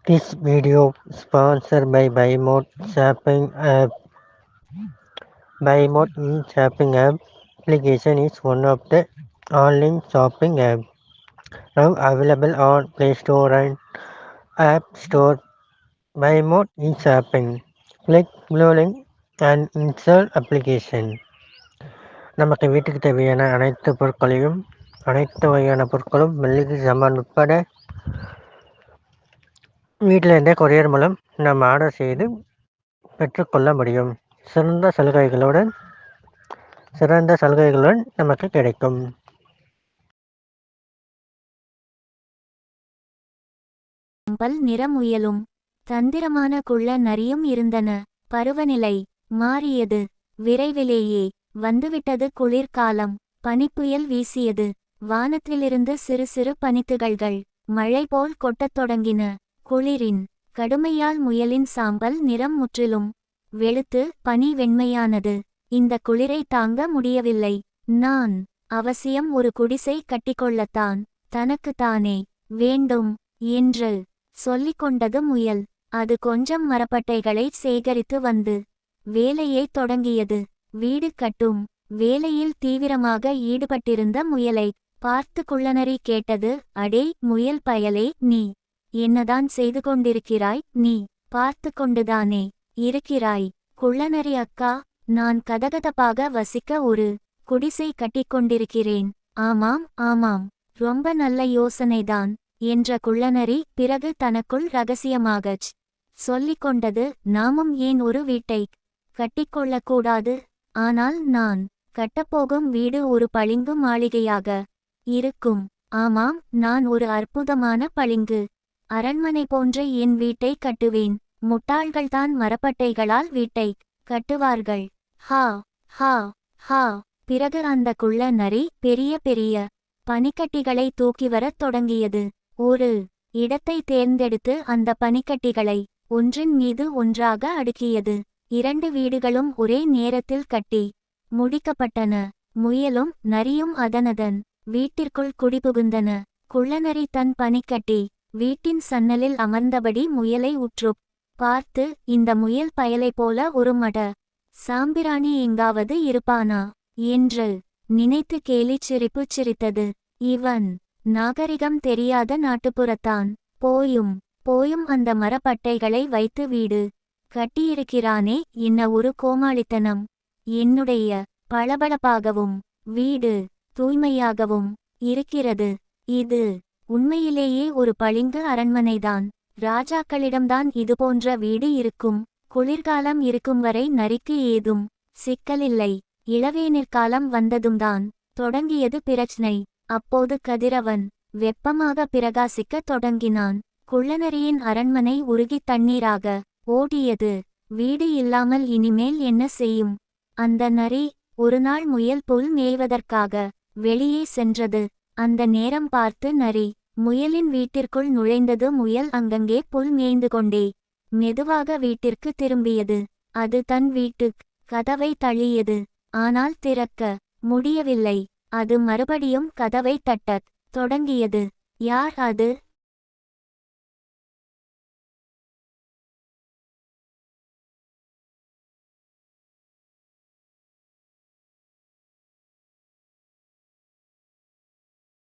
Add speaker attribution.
Speaker 1: This video sponsored by BuyMode Shopping app. BuyMode e-shopping app application is one of the online shopping app now available on Play Store and App Store. BuyMode e-shopping. Click below link and install application. நமக்கு வீட்டுக்கு தேவையான அனைத்து பொருட்களையும் அனைத்து வகையான பொருட்களும் மளிகை சாமான் உட்பட வீட்டில் இருந்தே கொரியர் மூலம் நாம் ஆர்டர் செய்து பெற்றுக்கொள்ள முடியும். சிறந்த சலுகைகளுடன் நமக்கு கிடைக்கும்.
Speaker 2: சாம்பல் நிற முயலும் தந்திரமான குள்ள நரியும் இருந்தன. பருவநிலை மாறியது. விரைவிலேயே வந்துவிட்டது குளிர்காலம். பனிப்புயல் வீசியது. வானத்திலிருந்து சிறு சிறு பனித்துகள்கள் மழை போல் கொட்டத் தொடங்கின. குளிரின் கடுமையால் முயலின் சாம்பல் நிறம் முற்றிலும் வெளுத்து பனி வெண்மையானது. இந்த குளிரை தாங்க முடியவில்லை. நான் அவசியம் ஒரு குடிசை கட்டிக்கொள்ளத்தான். தனக்குத்தானே வேண்டும் என்று சொல்லிக்கொண்டது முயல். அது கொஞ்சம் மரப்பட்டைகளை சேகரித்து வந்து வேலையை தொடங்கியது. வீடு கட்டும் வேலையில் தீவிரமாக ஈடுபட்டிருந்த முயலை பார்த்து குள்ளநரி கேட்டது. அடே முயல் பயலே, நீ என்னதான் செய்து கொண்டிருக்கிறாய்? நீ பார்த்து கொண்டுதானே இருக்கிறாய்? குள்ளநரி அக்கா, நான் கதகதப்பாக வசிக்க ஒரு குடிசை கட்டிக்கொண்டிருக்கிறேன். ஆமாம் ஆமாம், ரொம்ப நல்ல யோசனைதான் என்ற குள்ளநரி பிறகு தனக்குள் ரகசியமாகச் சொல்லிக்கொண்டது. நாமும் ஏன் ஒரு வீட்டை கட்டிக்கொள்ளக்கூடாது? ஆனால் நான் கட்டப்போகும் வீடு ஒரு பளிங்கு மாளிகையாக இருக்கும். ஆமாம், நான் ஒரு அற்புதமான பளிங்கு அரண்மனை போன்ற என் வீட்டை கட்டுவேன். முட்டாள்கள்தான் மரப்பட்டைகளால் வீட்டை கட்டுவார்கள். ஹா ஹா ஹா. பிறகு அந்த குள்ள நரி பெரிய பெரிய பனிக்கட்டிகளை தூக்கிவரத் தொடங்கியது. ஒரு இடத்தை தேர்ந்தெடுத்து அந்த பனிக்கட்டிகளை ஒன்றின் மீது ஒன்றாக அடுக்கியது. 2 வீடுகளும் ஒரே நேரத்தில் கட்டி முடிக்கப்பட்டன. முயலும் நரியும் அதனதன் வீட்டிற்குள் குடிபுகுந்தன. குள்ளநரி தன் பனிக்கட்டி வீட்டின் சன்னலில் அமர்ந்தபடி முயலை உற்றுப் பார்த்து, இந்த முயல் பயலை போல ஒரு மட சாம்பிராணி எங்காவது இருப்பானா என்று நினைத்து கேலிச் சிரிப்பு சிரித்தது. இவன் நாகரிகம் தெரியாத நாட்டுப்புறத்தான். போயும் அந்த மரப்பட்டைகளை வைத்து வீடு கட்டியிருக்கிறானே, என்ன ஒரு கோமாளித்தனம்! என்னுடைய பளபளப்பாகவும் வீடு தூய்மையாகவும் இருக்கிறது. இது உண்மையிலேயே ஒரு பளிங்கு அரண்மனைதான். ராஜாக்களிடம்தான் இதுபோன்ற வீடு இருக்கும். குளிர்காலம் இருக்கும் வரை நரிக்கு ஏதும் சிக்கலில்லை. இளவேனிற்காலம் வந்ததும்தான் தொடங்கியது பிரச்னை. அப்போது கதிரவன் வெப்பமாக பிரகாசிக்கத் தொடங்கினான். குள்ளநரியின் அரண்மனை உருகித் தண்ணீராக ஓடியது. வீடு இல்லாமல் இனிமேல் என்ன செய்யும்? அந்த நரி ஒருநாள் முயல் புல் மேய்வதற்காக வெளியே சென்றது. அந்த நேரம் பார்த்து நரி முயலின் வீட்டிற்குள் நுழைந்தது. முயல் அங்கங்கே புல் மேய்ந்து கொண்டே மெதுவாக வீட்டிற்கு திரும்பியது. அது தன் வீட்டுக் கதவை தள்ளியது. ஆனால் திறக்க முடியவில்லை. அது மறுபடியும் கதவை தட்டத் தொடங்கியது. யார் அது